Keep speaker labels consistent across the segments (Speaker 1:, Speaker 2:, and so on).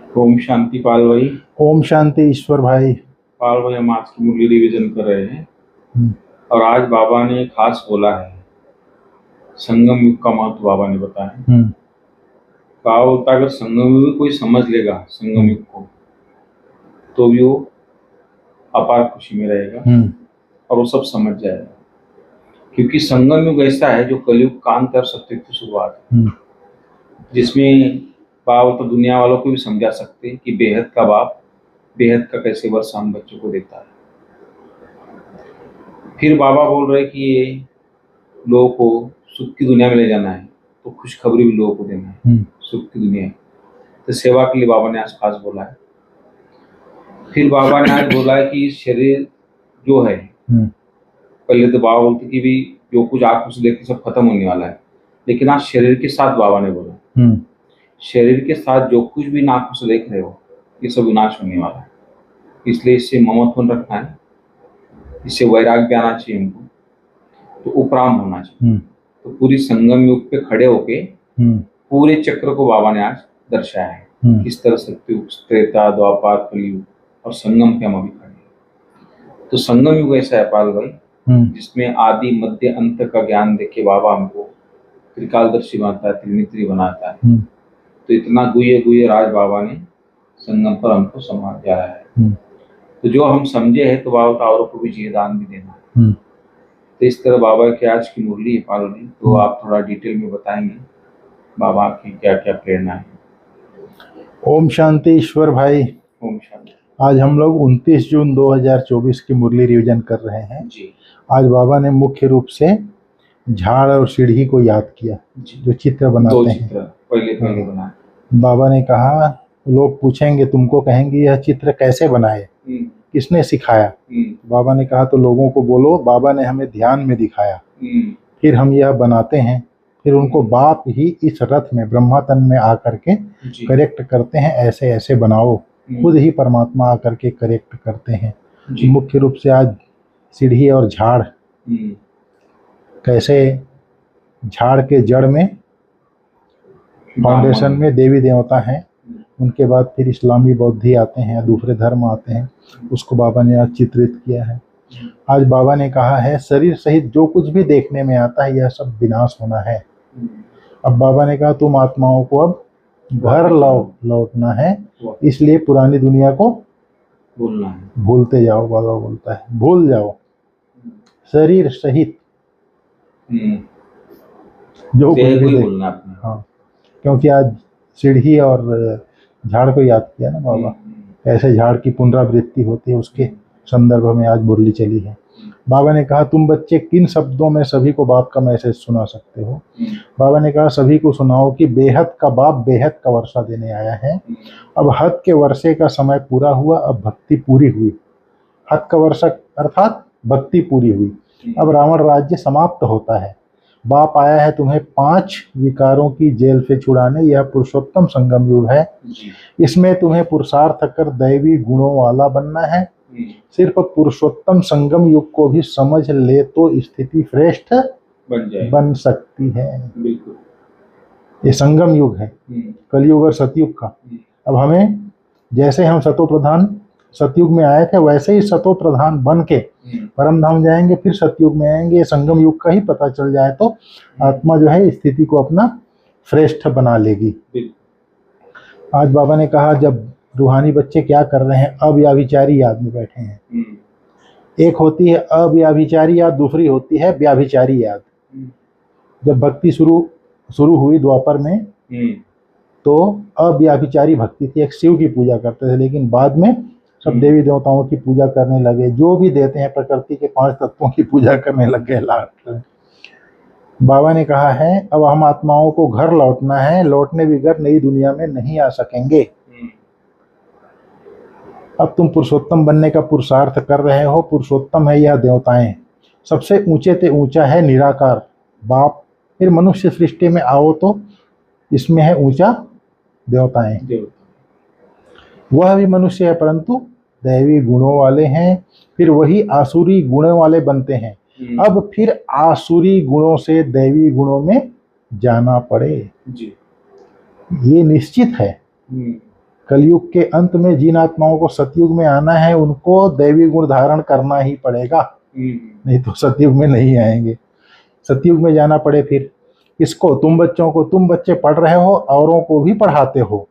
Speaker 1: ओम शांति पाल भाई।
Speaker 2: ओम शांति ईश्वर भाई।
Speaker 1: पाल भाई, हम आज की मुरली रिवीजन कर रहे हैं और आज बाबा ने खास बोला है, संगम युग का महत्व बाबा ने बताया। बाबा बोलता है अगर संगम युग कोई समझ लेगा संगम युग को, तो भी वो अपार खुशी में रहेगा और वो सब समझ जाएगा, क्योंकि संगम युग ऐसा है जो कलयुग का अंत और सत्युग की शुरुआत है, जिसमें बाबा तो दुनिया वालों को भी समझा सकते हैं कि बेहद का बाप बेहद का कैसे वरदान बच्चों को देता है। फिर बाबा बोल रहे कि ये लोगों को सुख की दुनिया में ले जाना है तो खुशखबरी भी लोगों को देना है, सुख की दुनिया। तो सेवा के लिए बाबा ने आज खास बोला है। फिर बाबा ने आज बोला है कि शरीर जो है, पहले तो बाबा बोलते कि भी जो कुछ आंखों से देखते सब खत्म होने वाला है, लेकिन आज शरीर के साथ बाबा ने बोला शरीर के साथ जो कुछ भी आंखों से देख रहे हो ये सब विनाश होने वाला है, इसलिए इससे ममत्व रखना है, इससे वैराग्य आना चाहिए हमको, तो उपराम होना चाहिए। तो पूरी संगम युग पे खड़े होके पूरे चक्र को बाबा ने आज दर्शाया है, किस तरह सत्युग, त्रेता, द्वापर, कलयुग और संगम पे हम अभी खड़े हैं। तो संगम युग ऐसा है पाल भाई, जिसमें आदि मध्य अंत का ज्ञान देके बाबा हमको त्रिकालदर्शी बनाता है, त्रिनेत्री बनाता है। तो इतना गुह्य गुह्य राज बाबा ने संगम पर हमको समझाया है। तो जो हम समझे हैं तो बाबा औरों को भी जीवन दान भी देना है। तो इस तरह बाबा की आज की मुरली है पाल भाई, तो आप थोड़ा डिटेल में बताएंगे बाबा की क्या क्या प्रेरणा है।
Speaker 2: ओम शांति ईश्वर भाई।
Speaker 1: ओम शांति।
Speaker 2: आज हम लोग 29 जून 2024 की मुरली रिवीजन कर रहे हैं
Speaker 1: जी।
Speaker 2: आज बाबा ने मुख्य रूप से झाड़ और सीढ़ी को याद किया, जो चित्र बनाते हैं।
Speaker 1: पहले बनाए
Speaker 2: बाबा ने कहा, लोग पूछेंगे तुमको, कहेंगे यह चित्र कैसे बनाए, किसने सिखाया। बाबा ने कहा तो लोगों को बोलो बाबा ने हमें ध्यान में दिखाया, फिर हम यह बनाते हैं। फिर उनको बाप ही इस रथ में ब्रह्मा तन में आकर के करेक्ट करते हैं, ऐसे ऐसे बनाओ। खुद ही परमात्मा आकर के करेक्ट करते हैं। मुख्य रूप से आज सीढ़ी और झाड़, कैसे झाड़ के जड़ में फाउंडेशन में देवी देवता हैं, उनके बाद फिर इस्लामी बौद्धि आते हैं, दूसरे धर्म आते हैं, उसको बाबा ने आज चित्रित किया है। आज बाबा ने कहा है शरीर सहित जो कुछ भी देखने में आता है यह सब विनाश होना है। अब बाबा ने कहा तुम आत्माओं को अब घर लौटना है, इसलिए पुरानी दुनिया को
Speaker 1: भूलना है,
Speaker 2: भूलते जाओ। बाबा बोलता है भूल जाओ शरीर सहित जो कुछ भी
Speaker 1: भूलना।
Speaker 2: हाँ, क्योंकि आज सीढ़ी और झाड़ को याद किया ना बाबा, कैसे झाड़ की पुनरावृत्ति होती है, उसके संदर्भ में आज मुरली चली है। बाबा ने कहा तुम बच्चे किन शब्दों में सभी को बाप का मैसेज सुना सकते हो। बाबा ने कहा सभी को सुनाओ कि बेहद का बाप बेहद का वर्षा देने आया है। अब हद के वर्षे का समय पूरा हुआ, अब भक्ति पूरी हुई। हद का वर्षा अर्थात भक्ति पूरी हुई, अब रावण राज्य समाप्त होता है। बाप आया है तुम्हें 5 विकारों की जेल से छुड़ाने। यह पुरुषोत्तम संगम युग है, इसमें तुम्हें पुरुषार्थ कर दैवी गुणों वाला बनना है। सिर्फ पुरुषोत्तम संगम युग को भी समझ ले तो स्थिति श्रेष्ठ बन सकती है। ये संगम युग है, कलयुग और सतयुग का। अब हमें, जैसे हम सतो प्रधान सतयुग में आए थे, वैसे ही सतो प्रधान बन के परम धाम जाएंगे, फिर सतयुग में आएंगे। संगम युग का ही पता चल जाए तो आत्मा जो है स्थिति को अपना श्रेष्ठ बना लेगी। आज बाबा ने कहा जब रूहानी बच्चे क्या कर रहे हैं, अव्याभिचारी याद में बैठे हैं। एक होती है अव्याभिचारी याद, दूसरी होती है व्याभिचारी याद। जब भक्ति शुरू हुई द्वापर में तो अव्याभिचारी भक्ति थी, एक शिव की पूजा करते थे, लेकिन बाद में सब देवी देवताओं की पूजा करने लगे, जो भी देते हैं प्रकृति के 5 तत्वों की पूजा करने लग गए। बाबा ने कहा है अब हम आत्माओं को घर लौटना है, लौटने बगैर नई दुनिया में नहीं आ सकेंगे। अब तुम पुरुषोत्तम बनने का पुरुषार्थ कर रहे हो। पुरुषोत्तम है यह देवताएं, सबसे ऊंचे से ऊंचा है निराकार बाप। फिर मनुष्य सृष्टि में आओ तो इसमें है ऊंचा देवताएं, वह भी मनुष्य है परंतु दैवी गुणों वाले हैं। फिर वही आसुरी गुणों वाले बनते हैं। अब फिर आसुरी गुणों से दैवी गुणों में जाना पड़े, ये निश्चित है। कलयुग के अंत में जिन आत्माओं को सतयुग में आना है उनको दैवी गुण धारण करना ही पड़ेगा, नहीं तो सतयुग में नहीं आएंगे। सतयुग में जाना पड़े फिर इसको, तुम बच्चों को, तुम बच्चे पढ़ रहे हो, औरों को भी पढ़ाते हो,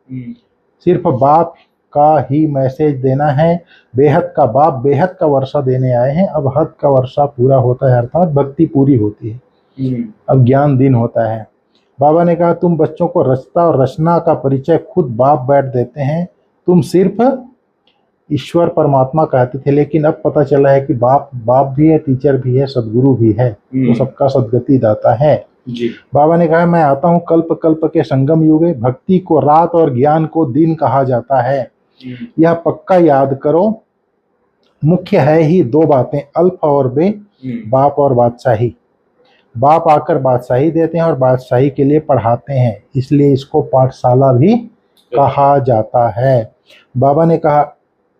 Speaker 2: सिर्फ बाप का ही मैसेज देना है। बेहद का बाप बेहद का वर्षा देने आए हैं। अब हद का वर्षा पूरा होता है, अर्थात भक्ति पूरी होती है, अब ज्ञान दिन होता है। बाबा ने कहा तुम बच्चों को रचता और रचना का परिचय खुद बाप बैठ देते हैं। तुम सिर्फ ईश्वर परमात्मा कहते थे, लेकिन अब पता चला है कि बाप भी है, टीचर भी है, सदगुरु भी है, तो सबका सदगति दाता है जी। बाबा ने कहा मैं आता हूँ कल्प कल्प के संगम युगे, भक्ति को रात और ज्ञान को दिन कहा जाता है, यह पक्का याद करो। मुख्य है ही दो बातें, अल्फ और बे, बाप और बादशाही। बाप आकर बादशाही देते हैं और बादशाही के लिए पढ़ाते हैं, इसलिए इसको पाठशाला भी कहा जाता है। बाबा ने कहा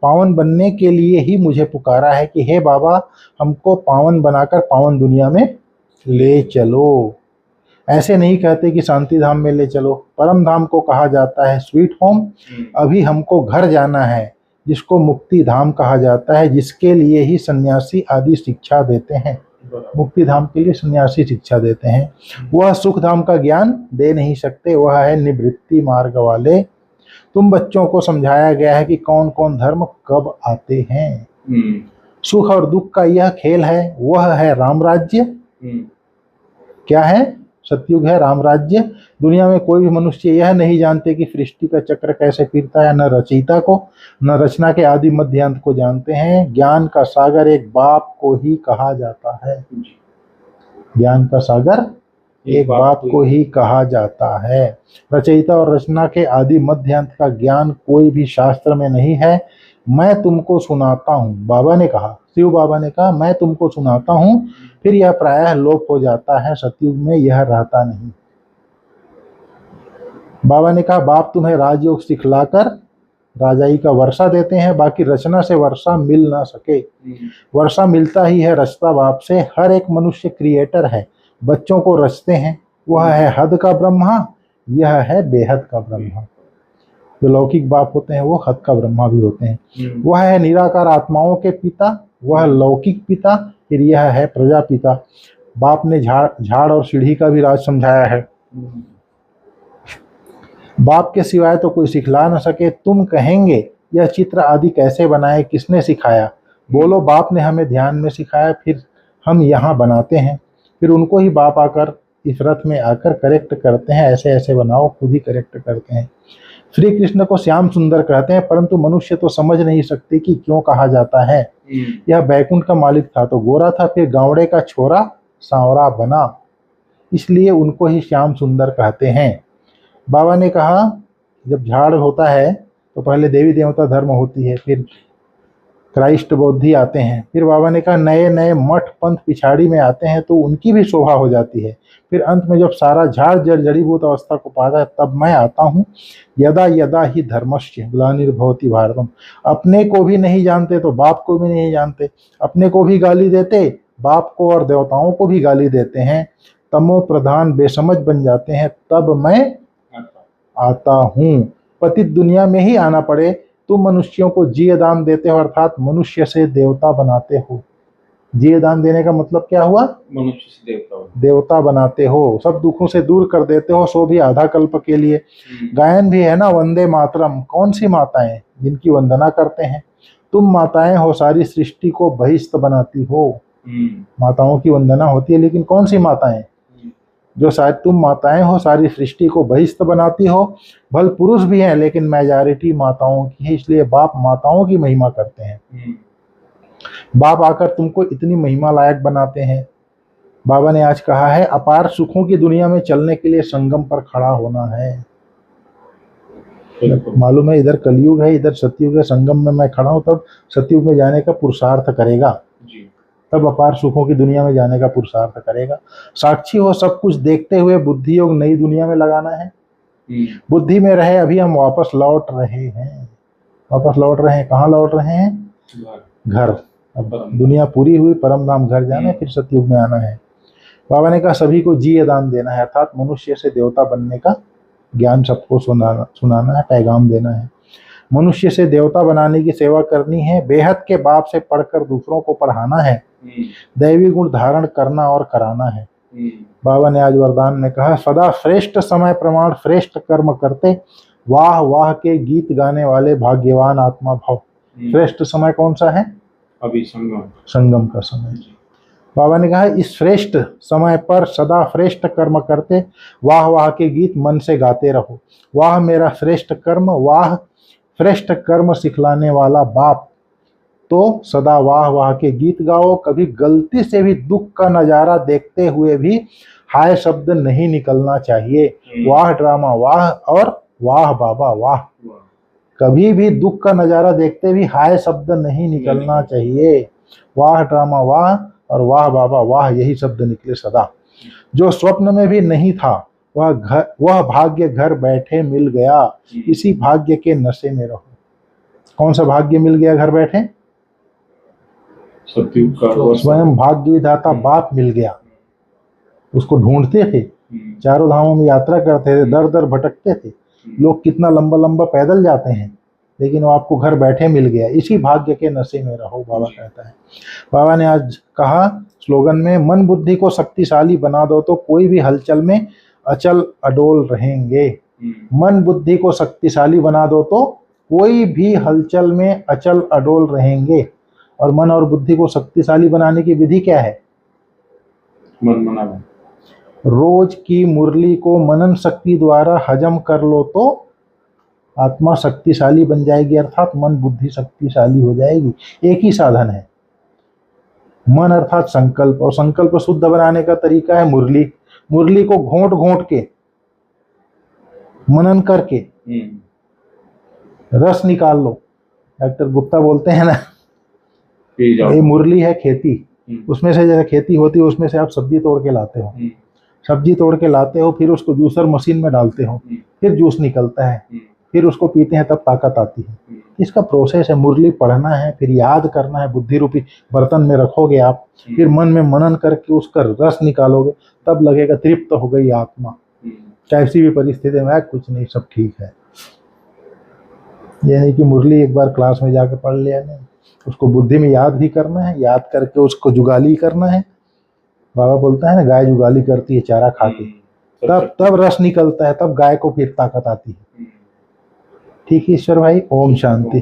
Speaker 2: पावन बनने के लिए ही मुझे पुकारा है कि हे बाबा हमको पावन बनाकर पावन दुनिया में ले चलो। ऐसे नहीं कहते कि शांति धाम में ले चलो, परम धाम को कहा जाता है स्वीट होम। अभी हमको घर जाना है जिसको मुक्ति धाम कहा जाता है, जिसके लिए ही सन्यासी आदि शिक्षा देते हैं। मुक्ति धाम के लिए सन्यासी शिक्षा देते हैं, वह सुख धाम का ज्ञान दे नहीं सकते, वह है निवृत्ति मार्ग वाले। तुम बच्चों को समझाया गया है कि कौन कौन धर्म कब आते हैं। सुख और दुख का यह खेल है, वह है राम राज्य। क्या है? सतयुग है, राम राज्य। दुनिया में कोई भी मनुष्य यह नहीं जानते कि सृष्टि का चक्र कैसे फिरता है, न रचयिता को न रचना के आदि मध्य अंत को जानते हैं। ज्ञान का सागर एक बाप को ही कहा जाता है, ज्ञान का सागर एक बाप को ही कहा जाता है। रचयिता और रचना के आदि मध्य अंत का ज्ञान कोई भी शास्त्र में नहीं है। मैं तुमको सुनाता हूँ, बाबा ने कहा, शिव बाबा ने कहा मैं तुमको सुनाता हूँ, फिर यह प्रायः लोप हो जाता है, सतयुग में यह रहता नहीं। बाबा ने कहा बाप तुम्हें राजयोग सिखलाकर राजाई का वर्षा देते हैं, बाकी रचना से वर्षा मिल ना सके। वर्षा मिलता ही है रचता बाप से। हर एक मनुष्य क्रिएटर है, बच्चों को रचते हैं। वह है हद का ब्रह्मा, यह है बेहद का ब्रह्मा। जो लौकिक बाप होते हैं वो हद का ब्रह्मा भी होते हैं। वह है निराकार आत्माओं के पिता, वह लौकिक पिता, फिर यह है प्रजापिता। बाप ने झाड़ और सीढ़ी का भी राज समझाया है। बाप के सिवाय तो कोई सिखला न सके। तुम कहेंगे यह चित्र आदि कैसे बनाए, किसने सिखाया? बोलो बाप ने हमें ध्यान में सिखाया, फिर हम यहाँ बनाते हैं। फिर उनको ही बाप आकर इस रथ में आकर करेक्ट करते हैं, ऐसे ऐसे बनाओ, खुद ही करेक्ट करते हैं। श्री कृष्ण को श्याम सुंदर कहते हैं, परंतु मनुष्य तो समझ नहीं सकते कि क्यों कहा जाता है। यह बैकुंठ का मालिक था तो गोरा था, फिर गावड़े का छोरा सांवरा बना, इसलिए उनको ही श्याम सुंदर कहते हैं। बाबा ने कहा जब झाड़ होता है तो पहले देवी देवता धर्म होती है, फिर क्राइस्ट बौद्धि आते हैं। फिर बाबा ने कहा नए नए मठ पंथ पिछाड़ी में आते हैं तो उनकी भी शोभा हो जाती है। फिर अंत में जब सारा झाड़ जड़ीभूत अवस्था को पाता है तब मैं आता हूँ। यदा यदा ही धर्मस्य ग्लानिर्भवति भारतम। अपने को भी नहीं जानते तो बाप को भी नहीं जानते, अपने को भी गाली देते, बाप को और देवताओं को भी गाली देते हैं, तमो प्रधान बेसमझ बन जाते हैं, तब मैं आता हूँ। पतित दुनिया में ही आना पड़े। तुम मनुष्यों को जीय दान देते हो, अर्थात मनुष्य से देवता बनाते हो। जीय दान देने का मतलब क्या हुआ?
Speaker 1: मनुष्य से
Speaker 2: देवता बनाते हो, सब दुखों से दूर कर देते हो, सो भी आधा कल्प के लिए। गायन भी है ना, वंदे मातरम। कौन सी माताएं? जिनकी वंदना करते हैं। तुम माताएं हो, सारी सृष्टि को बहिष्ठ बनाती हो। माताओं की वंदना होती है, लेकिन कौन सी माताएं? जो शायद तुम माताएं हो, सारी सृष्टि को बहिष्ठ बनाती हो। भल पुरुष भी हैं लेकिन मेजॉरिटी माताओं की है, इसलिए बाप माताओं की महिमा करते हैं। बाप आकर तुमको इतनी महिमा लायक बनाते हैं। बाबा ने आज कहा है अपार सुखों की दुनिया में चलने के लिए संगम पर खड़ा होना है। मालूम है इधर कलयुग है, इधर सतयुग है, संगम में मैं खड़ा हूं, तब सतयुग में जाने का पुरुषार्थ करेगा, तब अपार सुखों की दुनिया में जाने का पुरुषार्थ करेगा। साक्षी हो, सब कुछ देखते हुए बुद्धि योग नई दुनिया में लगाना है। बुद्धि में रहे, अभी हम वापस लौट रहे हैं। वापस लौट रहे हैं, कहाँ लौट रहे हैं? घर। अब दुनिया पूरी हुई, परम धाम घर जाना है, फिर सतयुग में आना है। बाबा ने कहा सभी को जीय दान देना है, अर्थात मनुष्य से देवता बनने का ज्ञान सबको सुनाना है, पैगाम देना है। मनुष्य से देवता बनाने की सेवा करनी है, बेहद के बाप से पढ़कर दूसरों को पढ़ाना है, दैवी गुण धारण करना और कराना है। बाबा ने आज वरदान में कहा, सदा श्रेष्ठ समय प्रमाण श्रेष्ठ कर्म करते, वाह वाह के गीत गाने वाले भाग्यवान आत्मा भाव। श्रेष्ठ समय कौन सा है?
Speaker 1: अभी संगम
Speaker 2: संगम का समय। बाबा ने कहा, इस श्रेष्ठ समय पर सदा श्रेष्ठ कर्म करते, वाह वाह के गीत मन से गाते रहो। वाह मेरा श्रेष्ठ कर्म, वाह श्रेष्ठ कर्म सिखलाने वाला बाप, तो सदा वाह वाह के गीत गाओ। कभी गलती से भी दुख का नजारा देखते हुए भी हाय शब्द नहीं निकलना चाहिए। वाह ड्रामा वाह और वाह बाबा वाह। कभी भी दुख का नजारा देखते भी हाय शब्द नहीं निकलना चाहिए। वाह ड्रामा वाह और वाह बाबा वाह, यही शब्द निकले सदा। जो स्वप्न में भी नहीं था वह भाग्य घर बैठे मिल गया। इसी भाग्य के नशे में रहो। कौन सा भाग्य मिल गया घर बैठे?
Speaker 1: सतयुग का
Speaker 2: स्वयं भाग्य विधाता बाप मिल गया। उसको ढूंढते थे, चारों धामों में यात्रा करते थे, दर दर भटकते थे। लोग कितना लंबा लंबा पैदल जाते हैं, लेकिन वो आपको घर बैठे मिल गया। इसी भाग्य के नशे में रहो, बाबा कहता है। बाबा ने आज कहा स्लोगन में, मन बुद्धि को शक्तिशाली बना दो तो कोई भी हलचल में अचल अडोल रहेंगे। मन बुद्धि को शक्तिशाली बना दो तो कोई भी हलचल में अचल अडोल रहेंगे। और मन और बुद्धि को शक्तिशाली बनाने की विधि क्या है?
Speaker 1: मन मना
Speaker 2: रोज की मुरली को मनन शक्ति द्वारा हजम कर लो तो आत्मा शक्तिशाली बन जाएगी, अर्थात मन बुद्धि शक्तिशाली हो जाएगी। एक ही साधन है, मन अर्थात संकल्प, और संकल्प शुद्ध बनाने का तरीका है मुरली। मुरली को घोंट घोंट के मनन करके रस निकाल लो। डॉक्टर गुप्ता बोलते हैं ना, ये मुरली है खेती, उसमें से जैसे खेती होती है उसमें से आप सब्जी तोड़ के लाते हो, सब्जी तोड़ के लाते हो, फिर उसको जूसर मशीन में डालते हो, फिर जूस निकलता है, फिर उसको पीते हैं, तब ताकत आती है। इसका प्रोसेस है। मुरली पढ़ना है, फिर याद करना है, बुद्धि रूपी बर्तन में रखोगे आप, फिर मन में मनन करके उसका रस निकालोगे, तब लगेगा तृप्त हो गई आत्मा। कैसी भी परिस्थिति में कुछ नहीं, सब ठीक है। ये नहीं कि मुरली एक बार क्लास में जाके पढ़ लिया, नहीं, उसको बुद्धि में याद भी करना है, याद करके उसको जुगाली करना है। बाबा बोलता है ना, गाय जुगाली करती है चारा खा के, तब रस निकलता है, तब गाय को फिर ताकत आती है। ठीक है ईश्वर भाई, ओम शांति।